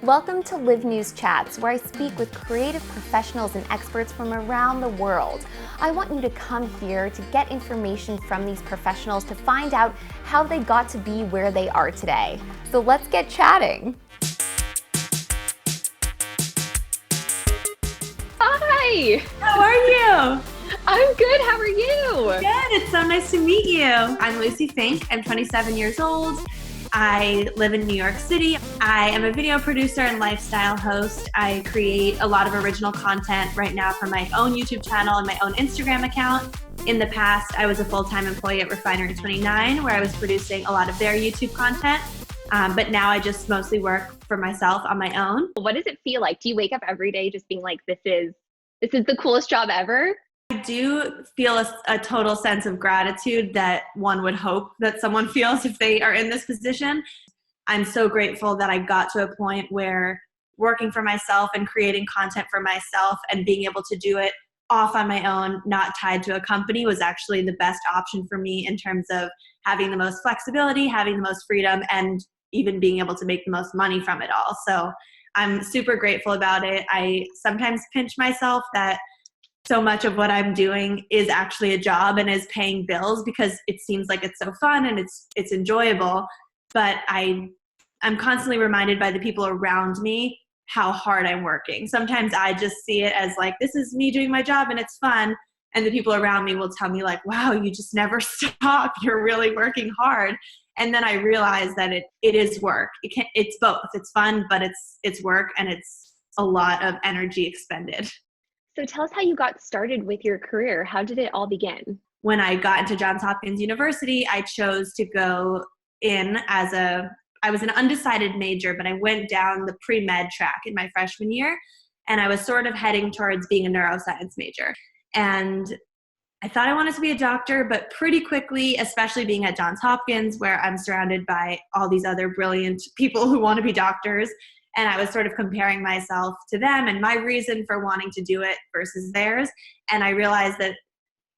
Welcome to LIVNEWS Chats, where I speak with creative professionals and experts from around the world. I want you to come here to get information from these professionals to find out how they got to be where they are today. So let's get chatting. Hi! How are you? I'm good, how are you? Good, it's so nice to meet you. I'm Lucie Fink, I'm 27 years old. I live in New York City. I am a video producer and lifestyle host. I create a lot of original content right now for my own YouTube channel and my own Instagram account. In the past, I was a full-time employee at Refinery 29, where I was producing a lot of their YouTube content. But now I just mostly work for myself on my own. What does it feel like? Do you wake up every day just being like, this is the coolest job ever? I do feel a total sense of gratitude that one would hope that someone feels if they are in this position. I'm so grateful that I got to a point where working for myself and creating content for myself and being able to do it off on my own, not tied to a company, was actually the best option for me in terms of having the most flexibility, having the most freedom, and even being able to make the most money from it all. So I'm super grateful about it. I sometimes pinch myself that so much of what I'm doing is actually a job and is paying bills because it seems like it's so fun and it's enjoyable. But I'm constantly reminded by the people around me how hard I'm working. Sometimes I just see it as like, this is me doing my job and it's fun. And the people around me will tell me like, wow, you just never stop. You're really working hard. And then I realize that it is work. It's both. It's fun, but it's work, and it's a lot of energy expended. So tell us how you got started with your career. How did it all begin? When I got into Johns Hopkins University, I chose to go in I was an undecided major, but I went down the pre-med track in my freshman year, and I was sort of heading towards being a neuroscience major. And I thought I wanted to be a doctor, but pretty quickly, especially being at Johns Hopkins, where I'm surrounded by all these other brilliant people who want to be doctors, and I was sort of comparing myself to them and my reason for wanting to do it versus theirs. And I realized that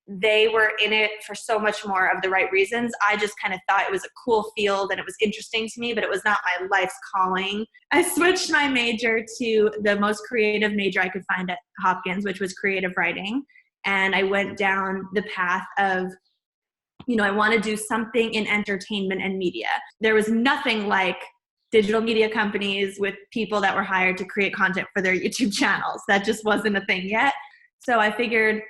they were in it for so much more of the right reasons. I just kind of thought it was a cool field and it was interesting to me, but it was not my life's calling. I switched my major to the most creative major I could find at Hopkins, which was creative writing. And I went down the path of, I want to do something in entertainment and media. There was nothing like digital media companies with people that were hired to create content for their YouTube channels. That just wasn't a thing yet. So I figured,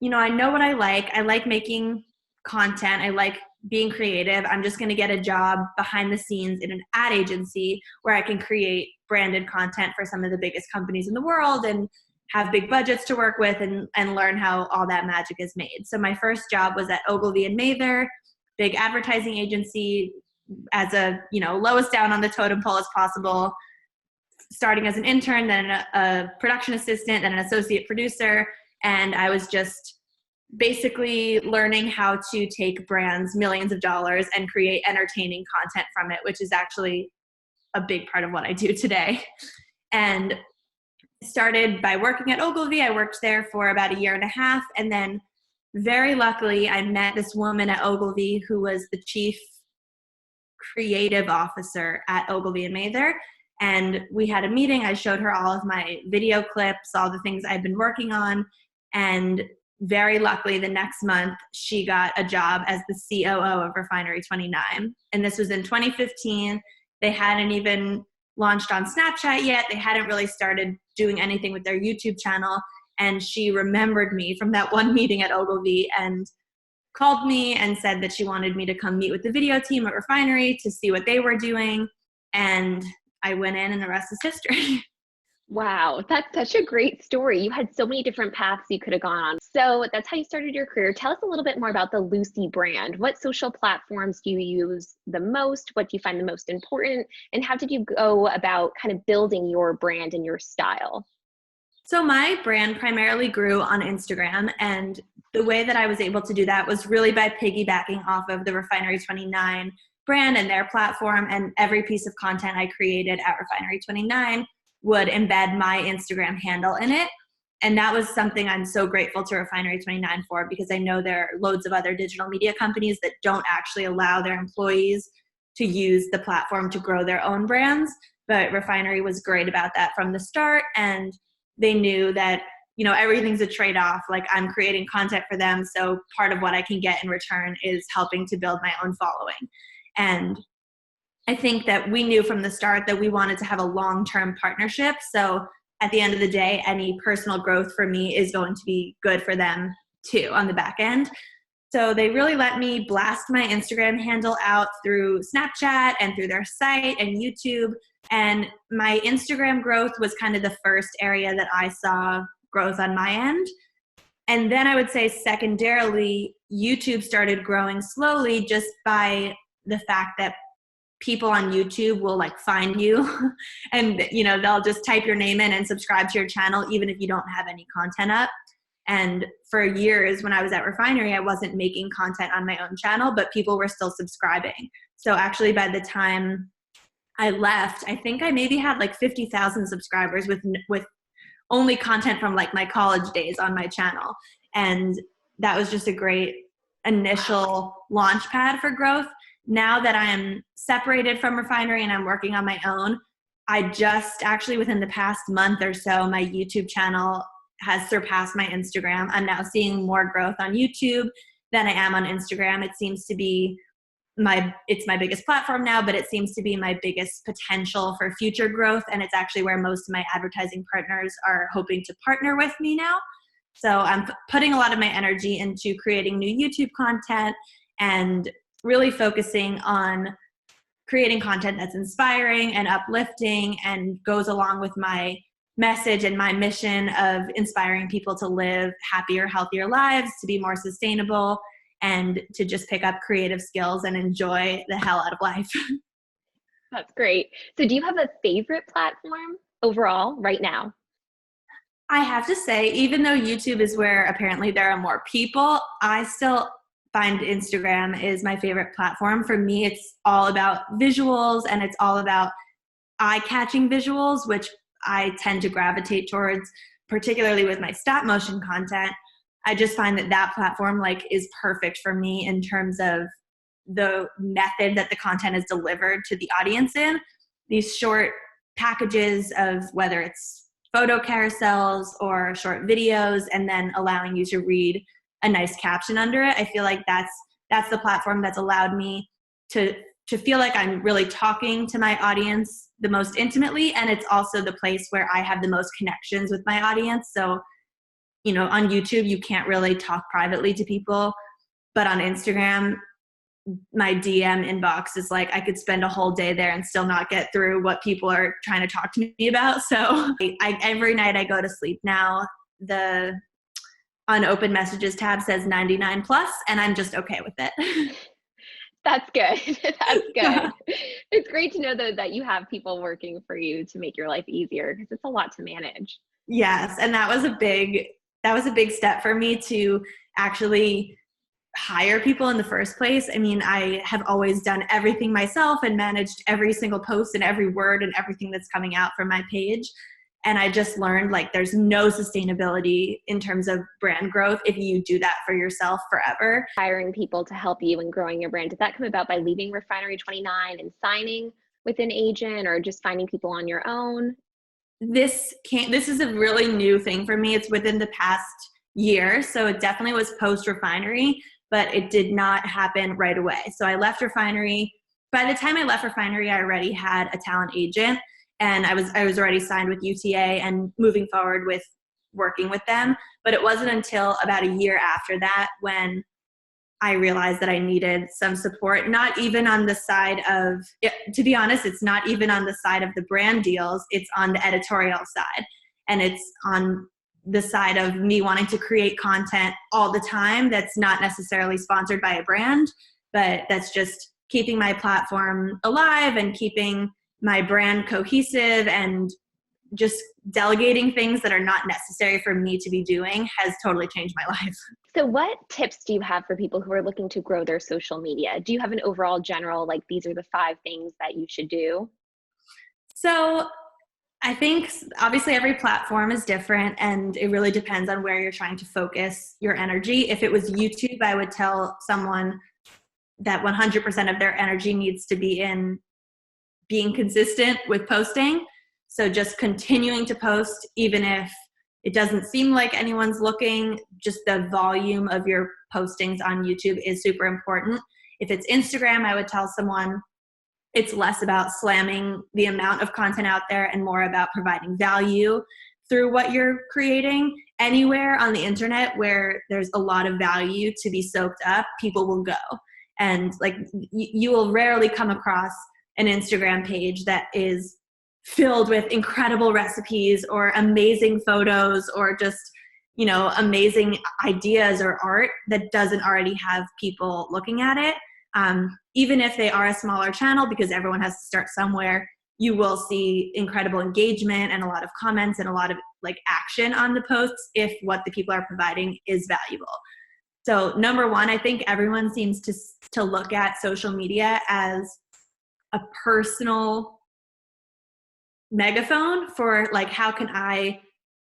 I know what I like. I like making content. I like being creative. I'm just going to get a job behind the scenes in an ad agency where I can create branded content for some of the biggest companies in the world and have big budgets to work with and learn how all that magic is made. So my first job was at Ogilvy and Mather, big advertising agency, as a, lowest down on the totem pole as possible, starting as an intern, then a production assistant, then an associate producer. And I was just basically learning how to take brands millions of dollars and create entertaining content from it, which is actually a big part of what I do today. And started by working at Ogilvy. I worked there for about a year and a half. And then very luckily, I met this woman at Ogilvy who was the chief creative officer at Ogilvy and Mather. And we had a meeting. I showed her all of my video clips, all the things I'd been working on. And very luckily, the next month, she got a job as the COO of Refinery 29. And this was in 2015. They hadn't even launched on Snapchat yet. They hadn't really started doing anything with their YouTube channel. And she remembered me from that one meeting at Ogilvy and called me and said that she wanted me to come meet with the video team at Refinery to see what they were doing. And I went in, and the rest is history. Wow, that's such a great story. You had so many different paths you could have gone on. So that's how you started your career. Tell us a little bit more about the Lucie brand. What social platforms do you use the most? What do you find the most important? And how did you go about kind of building your brand and your style? So my brand primarily grew on Instagram, and the way that I was able to do that was really by piggybacking off of the Refinery 29 brand and their platform, and every piece of content I created at Refinery 29 would embed my Instagram handle in it. And that was something I'm so grateful to Refinery 29 for, because I know there are loads of other digital media companies that don't actually allow their employees to use the platform to grow their own brands. but Refinery was great about that from the start. And they knew that, you know, everything's a trade-off. Like, I'm creating content for them, so part of what I can get in return is helping to build my own following. And I think that we knew from the start that we wanted to have a long-term partnership. So at the end of the day, any personal growth for me is going to be good for them too on the back end. So they really let me blast my Instagram handle out through Snapchat and through their site and YouTube. And my Instagram growth was kind of the first area that I saw growth on my end. And then I would say secondarily, YouTube started growing slowly just by the fact that people on YouTube will like find you and, you know, they'll just type your name in and subscribe to your channel, even if you don't have any content up. And for years when I was at Refinery, I wasn't making content on my own channel, but people were still subscribing. So actually by the time I left, I think I maybe had like 50,000 subscribers with only content from like my college days on my channel. And that was just a great initial launch pad for growth. Now that I'm separated from Refinery and I'm working on my own, I just actually within the past month or so, my YouTube channel has surpassed my Instagram. I'm now seeing more growth on YouTube than I am on Instagram. It seems to be it's my biggest platform now, but it seems to be my biggest potential for future growth. And it's actually where most of my advertising partners are hoping to partner with me now. So I'm putting a lot of my energy into creating new YouTube content and really focusing on creating content that's inspiring and uplifting and goes along with my message and my mission of inspiring people to live happier, healthier lives, to be more sustainable, and to just pick up creative skills and enjoy the hell out of life. That's great. So do you have a favorite platform overall right now? I have to say, even though YouTube is where apparently there are more people, I still find Instagram is my favorite platform. For me, it's all about visuals and it's all about eye-catching visuals, which I tend to gravitate towards, particularly with my stop motion content. I just find that platform like is perfect for me in terms of the method that the content is delivered to the audience in. These short packages of whether it's photo carousels or short videos and then allowing you to read a nice caption under it. I feel like that's the platform that's allowed me to feel like I'm really talking to my audience the most intimately. And it's also the place where I have the most connections with my audience. So, you know, on YouTube, you can't really talk privately to people, but on Instagram, my DM inbox is like, I could spend a whole day there and still not get through what people are trying to talk to me about. So every night I go to sleep now, the unopened messages tab says 99 plus, and I'm just okay with it. That's good. That's good. It's great to know though that you have people working for you to make your life easier because it's a lot to manage. Yes, and that was a big step for me to actually hire people in the first place. I mean, I have always done everything myself and managed every single post and every word and everything that's coming out from my page. And I just learned like there's no sustainability in terms of brand growth if you do that for yourself forever. Hiring people to help you in growing your brand, did that come about by leaving Refinery 29 and signing with an agent or just finding people on your own? This is a really new thing for me. It's within the past year. So it definitely was post Refinery, but it did not happen right away. So I left Refinery. By the time I left Refinery, I already had a talent agent. And I was already signed with UTA and moving forward with working with them. But it wasn't until about a year after that when I realized that I needed some support, not even on the side of, to be honest, it's not even on the side of the brand deals, it's on the editorial side. And it's on the side of me wanting to create content all the time that's not necessarily sponsored by a brand, but that's just keeping my platform alive and keeping my brand cohesive, and just delegating things that are not necessary for me to be doing has totally changed my life. So what tips do you have for people who are looking to grow their social media? Do you have an overall general, like these are the 5 things that you should do? So I think obviously every platform is different and it really depends on where you're trying to focus your energy. If it was YouTube, I would tell someone that 100% of their energy needs to be in being consistent with posting. So just continuing to post, even if it doesn't seem like anyone's looking, just the volume of your postings on YouTube is super important. If it's Instagram, I would tell someone it's less about slamming the amount of content out there and more about providing value through what you're creating. Anywhere on the internet where there's a lot of value to be soaked up, people will go. And like you will rarely come across an Instagram page that is filled with incredible recipes or amazing photos or just, you know, amazing ideas or art that doesn't already have people looking at it. Even if they are a smaller channel, because everyone has to start somewhere, you will see incredible engagement and a lot of comments and a lot of like action on the posts if what the people are providing is valuable. So number one, I think everyone seems to look at social media as a personal megaphone for like, how can I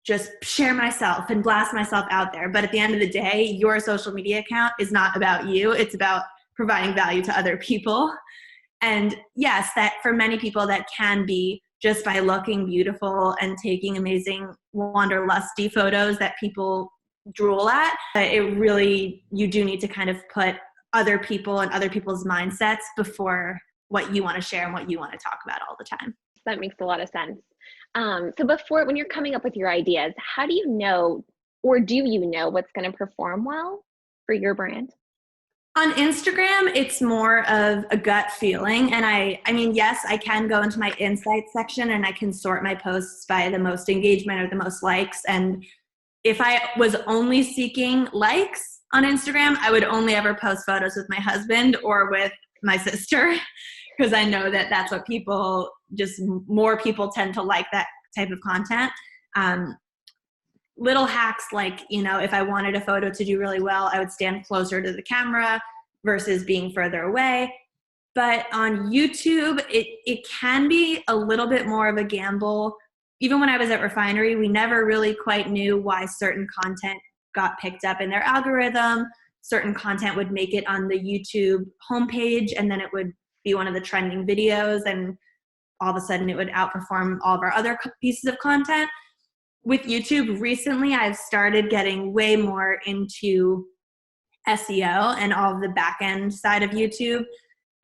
just share myself and blast myself out there? But at the end of the day, your social media account is not about you. It's about providing value to other people. And yes, that for many people that can be just by looking beautiful and taking amazing wanderlusty photos that people drool at. But it really, you do need to kind of put other people and other people's mindsets before what you want to share and what you want to talk about all the time. That makes a lot of sense. So before, when you're coming up with your ideas, how do you know, or do you know what's going to perform well for your brand? On Instagram, it's more of a gut feeling. And I mean, yes, I can go into my insights section and I can sort my posts by the most engagement or the most likes. And if I was only seeking likes on Instagram, I would only ever post photos with my husband or with my sister, because I know that that's what people, just more people tend to like that type of content. Little hacks like, you know, if I wanted a photo to do really well, I would stand closer to the camera versus being further away. But on YouTube, it can be a little bit more of a gamble. Even when I was at Refinery, we never really quite knew why certain content got picked up in their algorithm. Certain content would make it on the YouTube homepage, and then it would be one of the trending videos, and all of a sudden it would outperform all of our other pieces of content. With YouTube recently, I've started getting way more into SEO and all of the back end side of YouTube.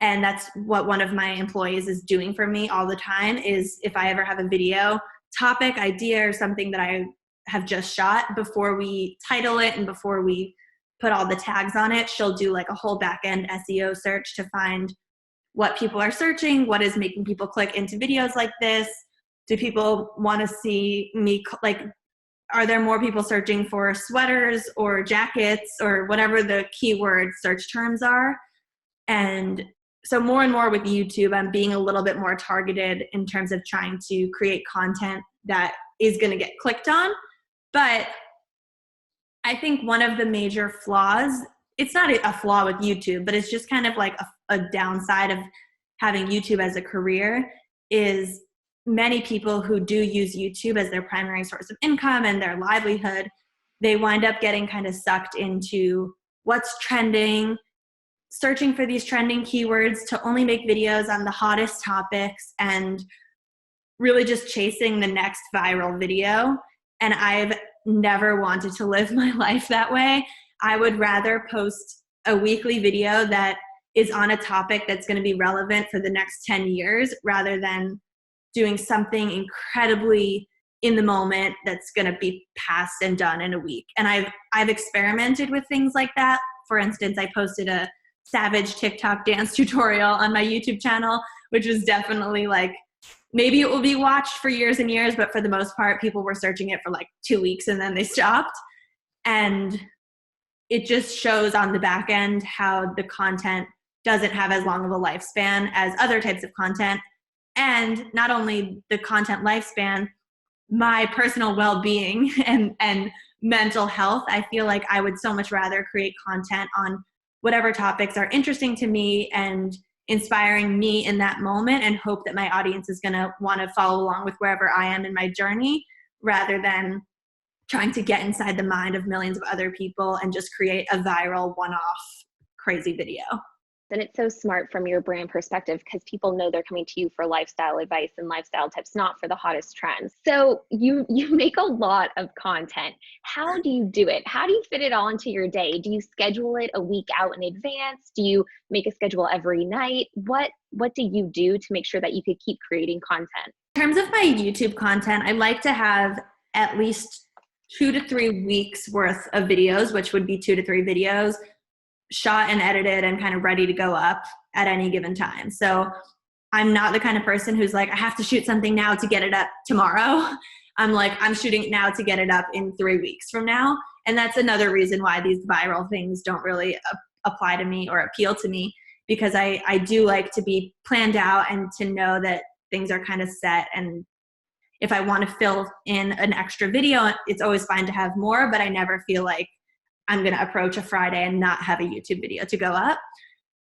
And that's what one of my employees is doing for me all the time, is if I ever have a video topic, idea, or something that I have just shot, before we title it and before we put all the tags on it, she'll do like a whole back end SEO search to find what people are searching, what is making people click into videos like this. Do people want to see me, like, are there more people searching for sweaters or jackets or whatever the keyword search terms are? And so more and more with YouTube, I'm being a little bit more targeted in terms of trying to create content that is going to get clicked on. But I think one of the major flaws, it's not a flaw with YouTube, but it's just kind of like a downside of having YouTube as a career, is many people who do use YouTube as their primary source of income and their livelihood, they wind up getting kind of sucked into what's trending, searching for these trending keywords to only make videos on the hottest topics, and really just chasing the next viral video. And I've never wanted to live my life that way. I would rather post a weekly video that is on a topic that's going to be relevant for the next 10 years rather than doing something incredibly in the moment that's going to be passed and done in a week. And I've experimented with things like that. For instance, I posted a savage TikTok dance tutorial on my YouTube channel, which was definitely like, maybe it will be watched for years and years, but for the most part, people were searching it for like 2 weeks and then they stopped. And it just shows on the back end how the content doesn't have as long of a lifespan as other types of content. And not only the content lifespan, my personal well-being and mental health. I feel like I would so much rather create content on whatever topics are interesting to me and inspiring me in that moment, and hope that my audience is going to want to follow along with wherever I am in my journey, rather than trying to get inside the mind of millions of other people and just create a viral one-off crazy video. And it's so smart from your brand perspective because people know they're coming to you for lifestyle advice and lifestyle tips, not for the hottest trends. So you make a lot of content. How do you do it? How do you fit it all into your day? Do you schedule it a week out in advance? Do you make a schedule every night? What do you do to make sure that you could keep creating content? In terms of my YouTube content, I like to have at least 2 to 3 weeks worth of videos, which would be 2 to 3 videos shot and edited and kind of ready to go up at any given time. So I'm not the kind of person who's like, I have to shoot something now to get it up tomorrow. I'm like, I'm shooting it now to get it up in 3 weeks from now. And that's another reason why these viral things don't really apply to me or appeal to me, because I do like to be planned out and to know that things are kind of set. And if I want to fill in an extra video, it's always fine to have more, but I never feel like I'm going to approach a Friday and not have a YouTube video to go up.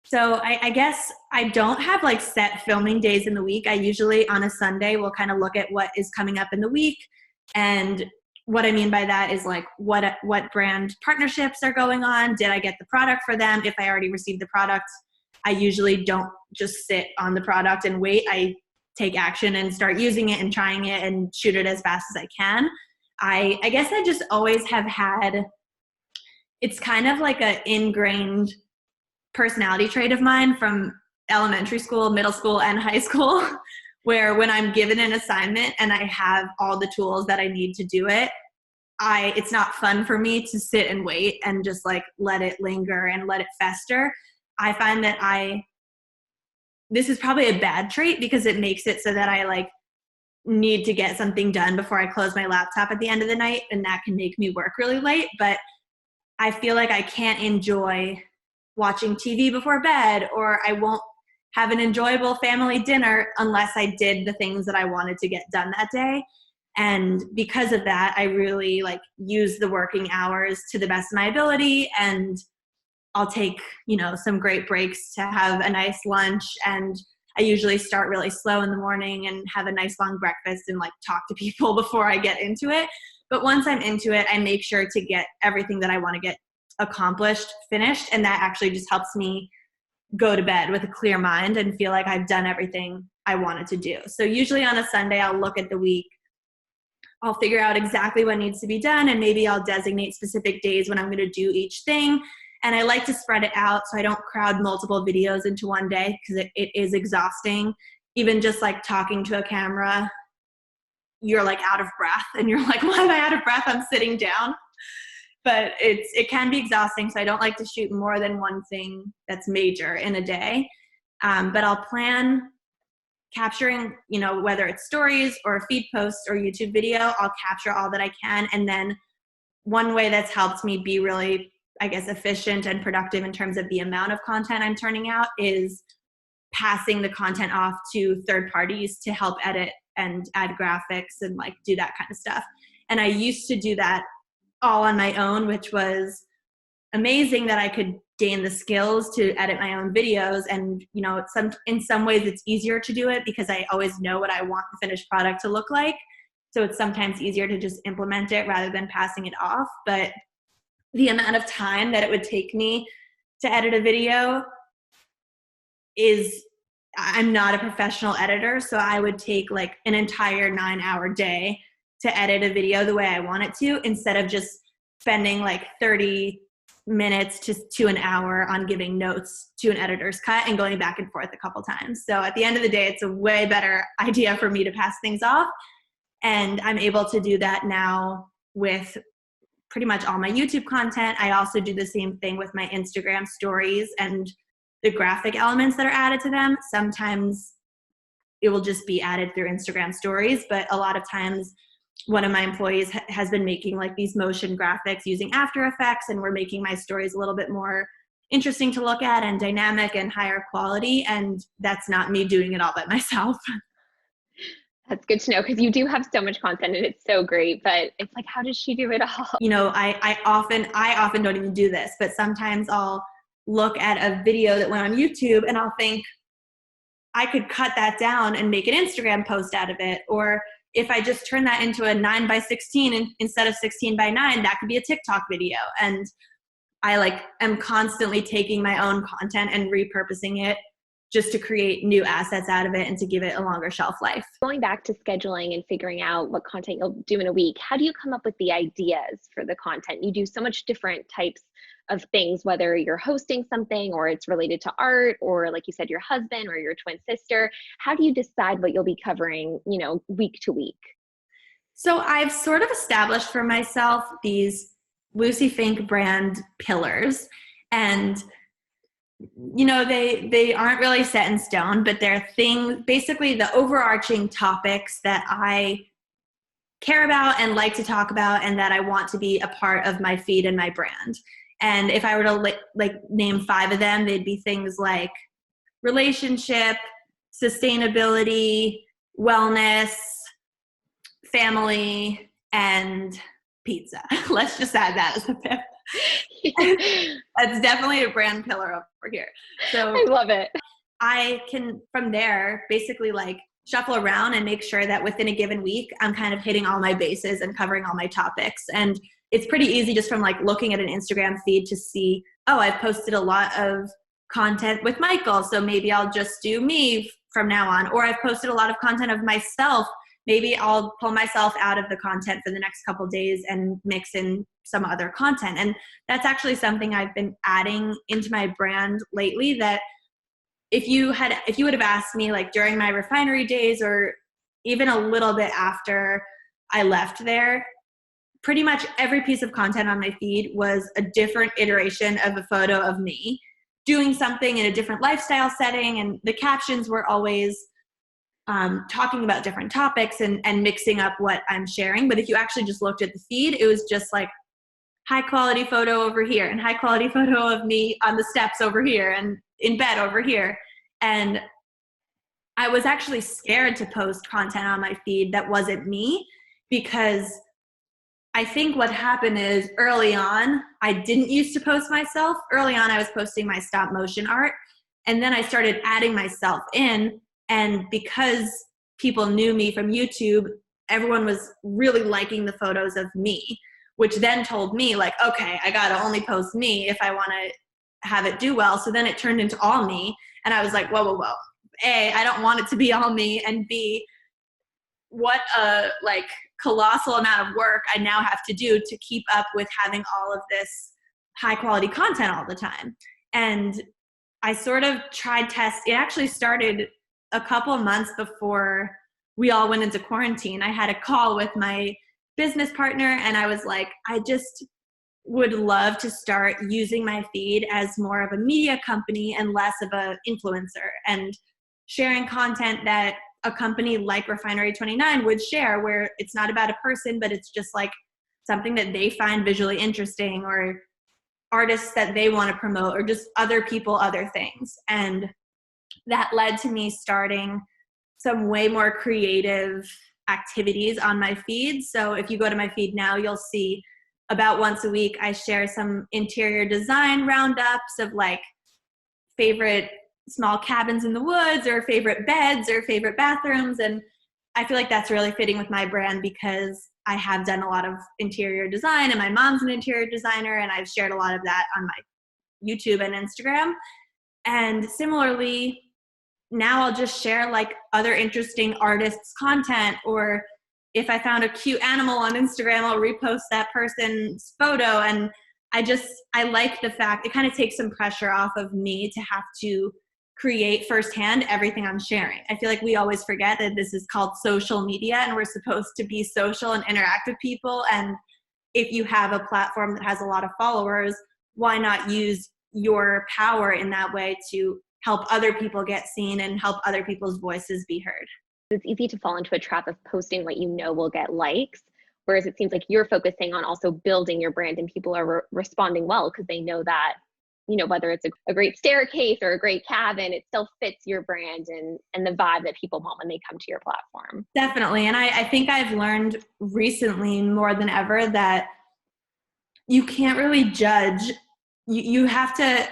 So I guess I don't have like set filming days in the week. I usually on a Sunday will kind of look at what is coming up in the week. And what I mean by that is like what brand partnerships are going on. Did I get the product for them? If I already received the product, I usually don't just sit on the product and wait. I take action and start using it and trying it and shoot it as fast as I can. I guess I just always have had, it's kind of like an ingrained personality trait of mine from elementary school, middle school, and high school, where when I'm given an assignment and I have all the tools that I need to do it, it's not fun for me to sit and wait and just like let it linger and let it fester. I find that this is probably a bad trait because it makes it so that I like need to get something done before I close my laptop at the end of the night, and that can make me work really late. But I feel like I can't enjoy watching TV before bed, or I won't have an enjoyable family dinner unless I did the things that I wanted to get done that day. And because of that, I really like use the working hours to the best of my ability, and I'll take, some great breaks to have a nice lunch. And I usually start really slow in the morning and have a nice long breakfast and like talk to people before I get into it. But once I'm into it, I make sure to get everything that I want to get accomplished, finished. And that actually just helps me go to bed with a clear mind and feel like I've done everything I wanted to do. So usually on a Sunday, I'll look at the week. I'll figure out exactly what needs to be done. And maybe I'll designate specific days when I'm going to do each thing. And I like to spread it out so I don't crowd multiple videos into one day, because it is exhausting. Even just like talking to a camera, you're like out of breath and you're like, why am I out of breath? I'm sitting down. But it can be exhausting. So I don't like to shoot more than one thing that's major in a day. But I'll plan capturing, whether it's stories or a feed post or YouTube video, I'll capture all that I can. And then one way that's helped me be really, I guess, efficient and productive in terms of the amount of content I'm turning out is passing the content off to third parties to help edit and add graphics and like do that kind of stuff. And I used to do that all on my own, which was amazing that I could gain the skills to edit my own videos. And, in some ways it's easier to do it because I always know what I want the finished product to look like. So it's sometimes easier to just implement it rather than passing it off. But the amount of time that it would take me to edit a video I'm not a professional editor. So I would take like an entire 9-hour day to edit a video the way I want it to, instead of just spending like 30 minutes to an hour on giving notes to an editor's cut and going back and forth a couple times. So at the end of the day, it's a way better idea for me to pass things off. And I'm able to do that now with pretty much all my YouTube content. I also do the same thing with my Instagram stories and the graphic elements that are added to them. Sometimes it will just be added through Instagram stories, but a lot of times one of my employees has been making like these motion graphics using After Effects, and we're making my stories a little bit more interesting to look at and dynamic and higher quality. And that's not me doing it all by myself. That's good to know, because you do have so much content and it's so great, but it's like, how does she do it all? I often don't even do this, but sometimes I'll look at a video that went on YouTube and I'll think I could cut that down and make an Instagram post out of it. Or if I just turn that into a 9:16 instead of 16:9, that could be a TikTok video. And I like am constantly taking my own content and repurposing it just to create new assets out of it and to give it a longer shelf life. Going back to scheduling and figuring out what content you'll do in a week, how do you come up with the ideas for the content? You do so much different types of things, whether you're hosting something or it's related to art or, like you said, your husband or your twin sister. How do you decide what you'll be covering, you know, week to week? So I've sort of established for myself these Lucie Fink brand pillars, and you know, they aren't really set in stone, but they're things, basically the overarching topics that I care about and like to talk about and that I want to be a part of my feed and my brand. And if I were to like name 5 of them, they'd be things like relationship, sustainability, wellness, family, and pizza. Let's just add that as a 5th. That's definitely a brand pillar over here. So I love it. I can, from there, basically like shuffle around and make sure that within a given week, I'm kind of hitting all my bases and covering all my topics. And it's pretty easy just from like looking at an Instagram feed to see, oh, I've posted a lot of content with Michael, so maybe I'll just do me from now on. Or I've posted a lot of content of myself. Maybe I'll pull myself out of the content for the next couple days and mix in some other content. And that's actually something I've been adding into my brand lately, that if you would have asked me like during my refinery days or even a little bit after I left there, pretty much every piece of content on my feed was a different iteration of a photo of me doing something in a different lifestyle setting. And the captions were always talking about different topics and mixing up what I'm sharing. But if you actually just looked at the feed, it was just like high quality photo over here and high quality photo of me on the steps over here and in bed over here. And I was actually scared to post content on my feed that wasn't me, because I think what happened is early on, I didn't used to post myself. Early on, I was posting my stop motion art, and then I started adding myself in. And because people knew me from YouTube, everyone was really liking the photos of me, which then told me like, okay, I gotta only post me if I wanna have it do well. So then it turned into all me. And I was like, whoa. A, I don't want it to be all me. And B, what a like colossal amount of work I now have to do to keep up with having all of this high quality content all the time. And I sort of tried it actually started a couple of months before we all went into quarantine. I had a call with my business partner and I was like, I just would love to start using my feed as more of a media company and less of an influencer, and sharing content that a company like Refinery 29 would share, where it's not about a person, but it's just like something that they find visually interesting, or artists that they want to promote, or just other people, other things. And that led to me starting some way more creative activities on my feed. So if you go to my feed now, you'll see about once a week, I share some interior design roundups of like favorite small cabins in the woods or favorite beds or favorite bathrooms. And I feel like that's really fitting with my brand, because I have done a lot of interior design and my mom's an interior designer, and I've shared a lot of that on my YouTube and Instagram. And similarly, now I'll just share like other interesting artists' content, or if I found a cute animal on Instagram, I'll repost that person's photo. And I like the fact it kind of takes some pressure off of me to have to create firsthand everything I'm sharing. I feel like we always forget that this is called social media and we're supposed to be social and interact with people. And if you have a platform that has a lot of followers, why not use your power in that way to help other people get seen and help other people's voices be heard? It's easy to fall into a trap of posting what you know will get likes, whereas it seems like you're focusing on also building your brand, and people are responding well because they know that, you know, whether it's a great staircase or a great cabin, it still fits your brand and the vibe that people want when they come to your platform. Definitely. And I think I've learned recently more than ever that you can't really judge. You have to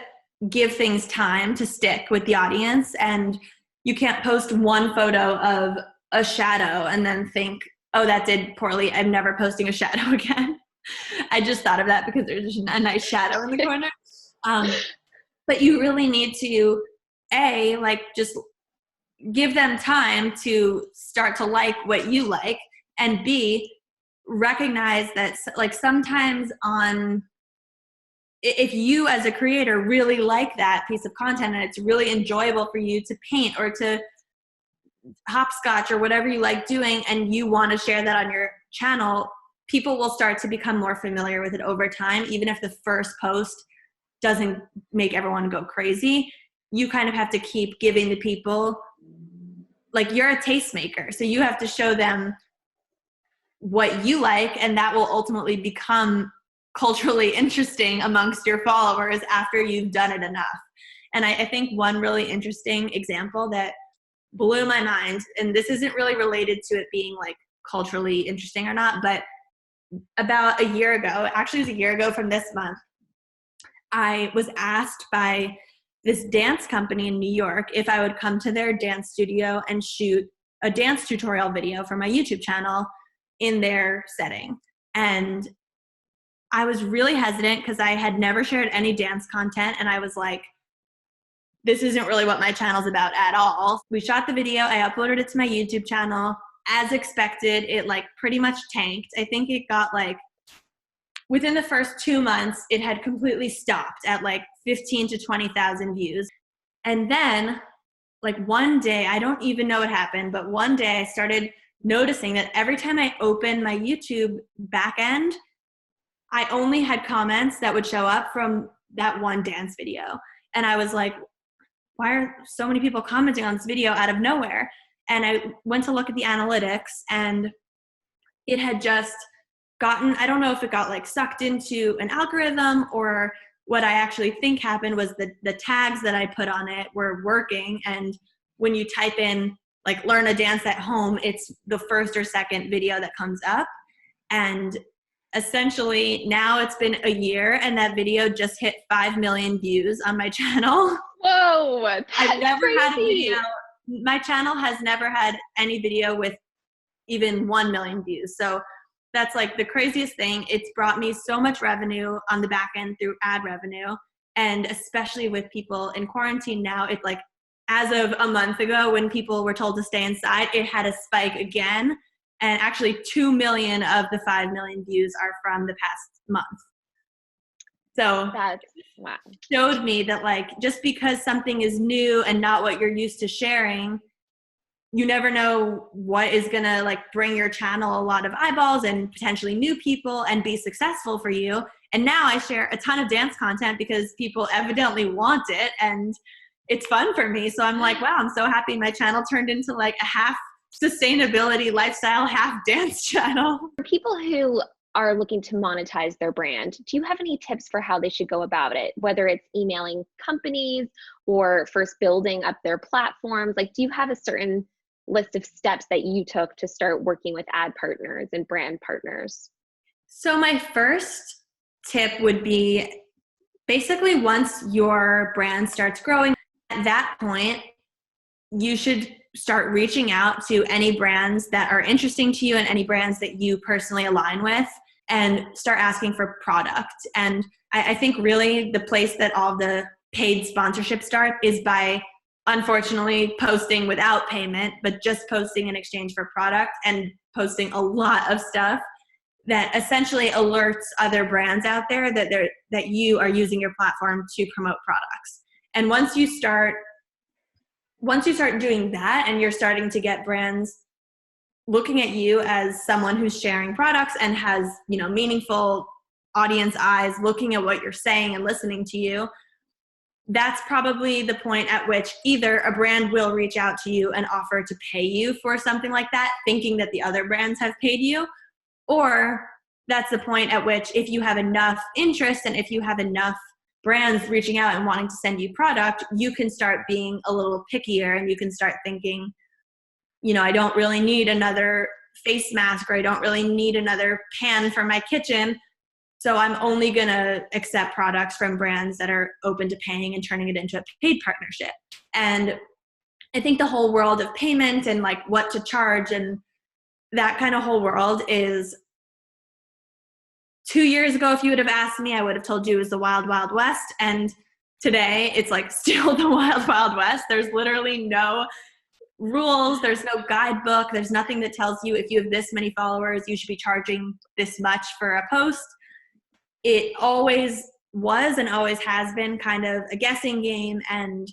give things time to stick with the audience, and you can't post one photo of a shadow and then think, oh, that did poorly, I'm never posting a shadow again. I just thought of that because there's a nice shadow in the corner. But you really need to, like, just give them time to start to like what you like, and B, recognize that, like, sometimes if you as a creator really like that piece of content and it's really enjoyable for you to paint or to hopscotch or whatever you like doing, and you want to share that on your channel, people will start to become more familiar with it over time. Even if the first post doesn't make everyone go crazy, you kind of have to keep giving the people, like, you're a tastemaker, so you have to show them what you like, and that will ultimately become culturally interesting amongst your followers after you've done it enough. And I think one really interesting example that blew my mind, and this isn't really related to it being like culturally interesting or not, but about a year ago, actually it was a year ago from this month, I was asked by this dance company in New York if I would come to their dance studio and shoot a dance tutorial video for my YouTube channel in their setting. And I was really hesitant because I had never shared any dance content, and I was like, this isn't really what my channel's about at all. We shot the video, I uploaded it to my YouTube channel. As expected, it like pretty much tanked. I think it got like, within the first 2 months, it had completely stopped at like 15 to 20,000 views. And then like one day, I don't even know what happened, but one day I started noticing that every time I opened my YouTube back end, I only had comments that would show up from that one dance video. And I was like, why are so many people commenting on this video out of nowhere? And I went to look at the analytics, and it had just gotten, I don't know if it got like sucked into an algorithm, or what I actually think happened was the tags that I put on it were working. And when you type in like learn a dance at home, it's the first or second video that comes up. And essentially now it's been a year, and that video just hit 5 million views on my channel. Whoa, I've never crazy. had a video. My channel has never had any video with even 1 million views. So that's like the craziest thing. It's brought me so much revenue on the back end through ad revenue. And especially with people in quarantine now, it's like, as of a month ago when people were told to stay inside, it had a spike again. And actually 2 million of the 5 million views are from the past month. So That's wow. Showed me that, like, just because something is new and not what you're used to sharing, you never know what is gonna like bring your channel a lot of eyeballs and potentially new people and be successful for you. And now I share a ton of dance content because people evidently want it, and it's fun for me. So I'm like, wow, I'm so happy my channel turned into like a half sustainability lifestyle, half dance channel. For people who are looking to monetize their brand, do you have any tips for how they should go about it? Whether it's emailing companies or first building up their platforms, like, do you have a certain list of steps that you took to start working with ad partners and brand partners? So my first tip would be basically, once your brand starts growing, at that point, you should start reaching out to any brands that are interesting to you and any brands that you personally align with, and start asking for product. And I think really the place that all the paid sponsorships start is by, unfortunately, posting without payment, but just posting in exchange for product, and posting a lot of stuff that essentially alerts other brands out there that you are using your platform to promote products. And once you start doing that, and you're starting to get brands looking at you as someone who's sharing products and has, you know, meaningful audience eyes looking at what you're saying and listening to you, that's probably the point at which either a brand will reach out to you and offer to pay you for something like that, thinking that the other brands have paid you, or that's the point at which, if you have enough interest and if you have enough brands reaching out and wanting to send you product, you can start being a little pickier, and you can start thinking, you know, I don't really need another face mask, or I don't really need another pan for my kitchen. So I'm only going to accept products from brands that are open to paying and turning it into a paid partnership. And I think the whole world of payment and like what to charge and that kind of whole world is 2 years ago, if you would have asked me, I would have told you it was the wild, wild west. And today it's like still the wild, wild west. There's literally no rules. There's no guidebook. There's nothing that tells you if you have this many followers, you should be charging this much for a post. It always was and always has been kind of a guessing game and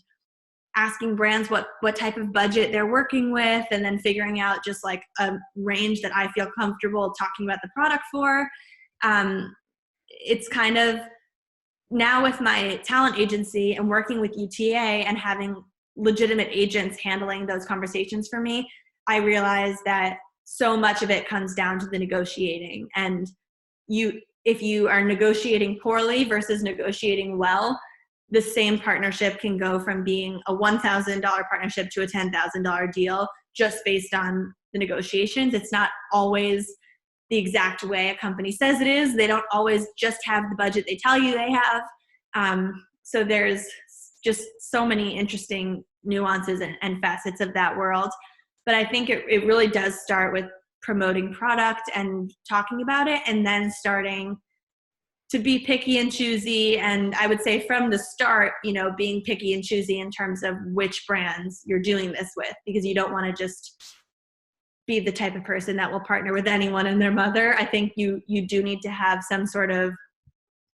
asking brands what type of budget they're working with, and then figuring out just like a range that I feel comfortable talking about the product for. It's kind of now with my talent agency and working with UTA and having legitimate agents handling those conversations for me, I realize that so much of it comes down to the negotiating. And if you are negotiating poorly versus negotiating well, the same partnership can go from being a $1,000 partnership to a $10,000 deal just based on the negotiations. It's not always the exact way a company says it is. They don't always just have the budget they tell you they have. So there's just so many interesting nuances and facets of that world. But I think it really does start with promoting product and talking about it, and then starting to be picky and choosy. And I would say from the start, being picky and choosy in terms of which brands you're doing this with, because you don't want to just be the type of person that will partner with anyone and their mother. I think you do need to have some sort of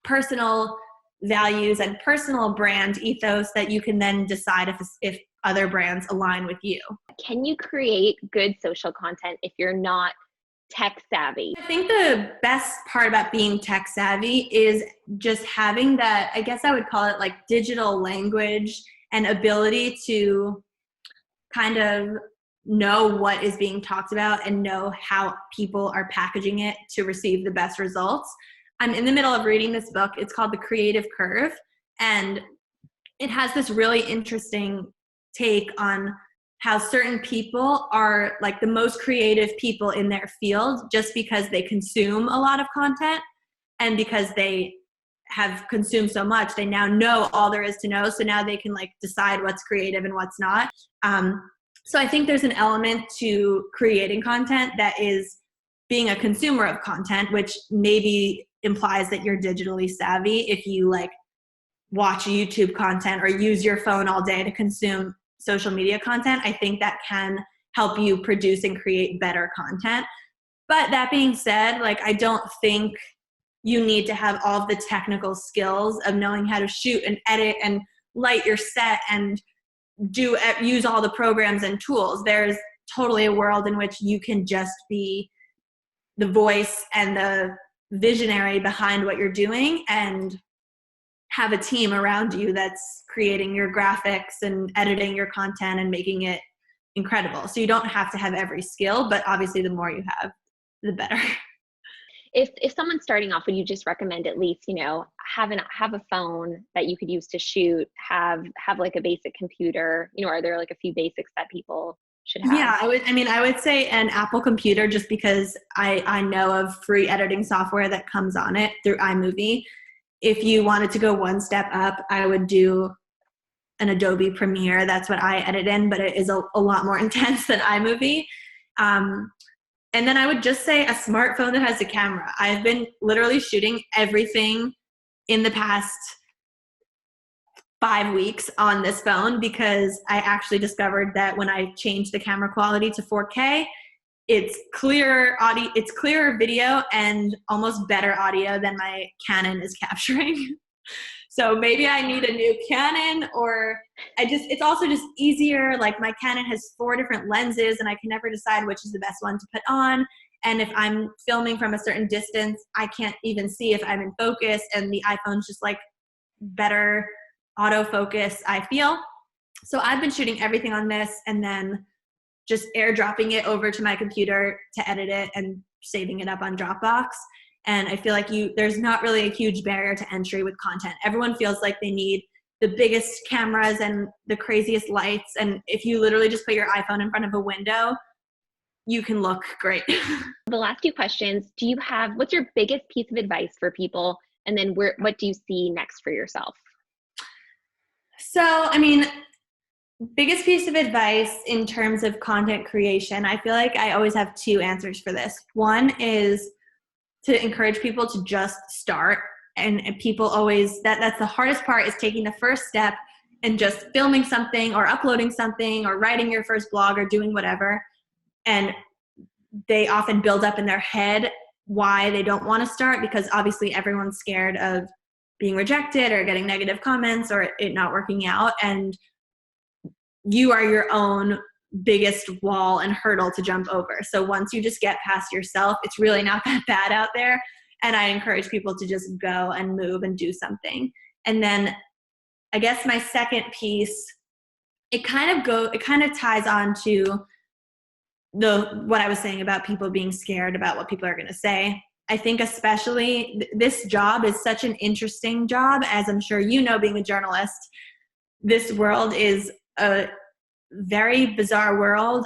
personal values and personal brand ethos that you can then decide if other brands align with you. Can you create good social content if you're not tech savvy? I think the best part about being tech savvy is just having that, I guess I would call it like digital language and ability to kind of know what is being talked about and know how people are packaging it to receive the best results. I'm in the middle of reading this book. It's called The Creative Curve, and it has this really interesting take on how certain people are like the most creative people in their field just because they consume a lot of content, and because they have consumed so much, they now know all there is to know. So now they can like decide what's creative and what's not. So I think there's an element to creating content that is being a consumer of content, which maybe implies that you're digitally savvy if you like watch YouTube content or use your phone all day to consume social media content. I think that can help you produce and create better content. But that being said, like, I don't think you need to have all of the technical skills of knowing how to shoot and edit and light your set and use all the programs and tools. There's totally a world in which you can just be the voice and the visionary behind what you're doing and have a team around you that's creating your graphics and editing your content and making it incredible. So you don't have to have every skill, but obviously the more you have, the better. If someone's starting off, would you just recommend at least, have a phone that you could use to shoot, have like a basic computer, are there like a few basics that people should have? Yeah, I would say an Apple computer, just because I know of free editing software that comes on it through iMovie. If you wanted to go one step up, I would do an Adobe Premiere. That's what I edit in, but it is a lot more intense than iMovie. And then I would just say a smartphone that has a camera. I've been literally shooting everything in the past 5 weeks on this phone because I actually discovered that when I changed the camera quality to 4K, it's clearer audio, it's clearer video and almost better audio than my Canon is capturing. So maybe I need a new Canon, or it's also just easier. Like, my Canon has 4 different lenses and I can never decide which is the best one to put on. And if I'm filming from a certain distance, I can't even see if I'm in focus, and the iPhone's just like better autofocus, I feel. So I've been shooting everything on this and then just airdropping it over to my computer to edit it and saving it up on Dropbox. And I feel like there's not really a huge barrier to entry with content. Everyone feels like they need the biggest cameras and the craziest lights. And if you literally just put your iPhone in front of a window, you can look great. The last few questions, what's your biggest piece of advice for people? And then what do you see next for yourself? So, biggest piece of advice in terms of content creation, I feel like I always have 2 answers for this. One is to encourage people to just start. And people always, that's the hardest part, is taking the first step and just filming something or uploading something or writing your first blog or doing whatever. And they often build up in their head why they don't want to start, because obviously everyone's scared of being rejected or getting negative comments or it not working out. And you are your own biggest wall and hurdle to jump over. So once you just get past yourself, it's really not that bad out there. And I encourage people to just go and move and do something. And then I guess my second piece, it kind of ties on to what I was saying about people being scared about what people are going to say. I think especially this job is such an interesting job, as I'm sure you know, being a journalist. This world is a very bizarre world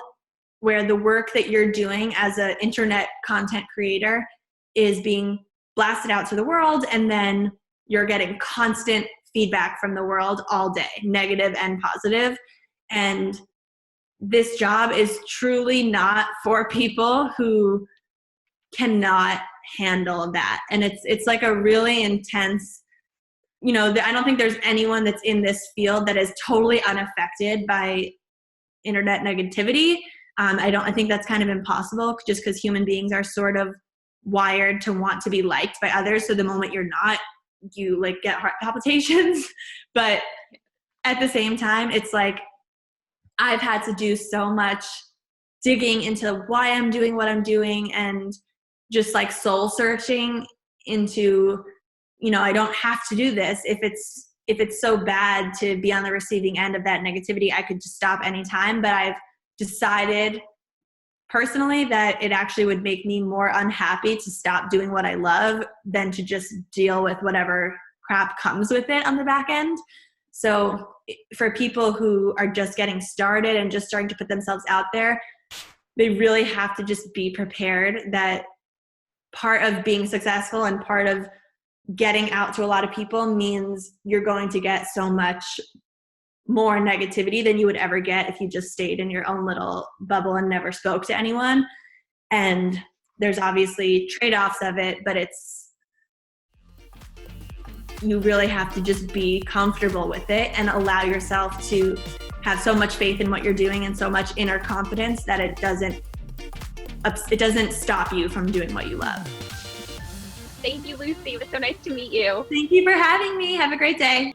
where the work that you're doing as an internet content creator is being blasted out to the world, and then you're getting constant feedback from the world all day, negative and positive. And this job is truly not for people who cannot handle that. And it's like a really intense, you know, I don't think there's anyone that's in this field that is totally unaffected by internet negativity. I think that's kind of impossible, just because human beings are sort of wired to want to be liked by others. So the moment you're not, you like get heart palpitations. But at the same time, it's like I've had to do so much digging into why I'm doing what I'm doing, and just like soul searching into, you know, I don't have to do this. If it's so bad to be on the receiving end of that negativity, I could just stop anytime. But I've decided personally that it actually would make me more unhappy to stop doing what I love than to just deal with whatever crap comes with it on the back end. So for people who are just getting started and just starting to put themselves out there, they really have to just be prepared that part of being successful and part of getting out to a lot of people means you're going to get so much more negativity than you would ever get if you just stayed in your own little bubble and never spoke to anyone. And there's obviously trade-offs of it, but you really have to just be comfortable with it and allow yourself to have so much faith in what you're doing and so much inner confidence that it doesn't stop you from doing what you love. Thank you, Lucie. It was so nice to meet you. Thank you for having me. Have a great day.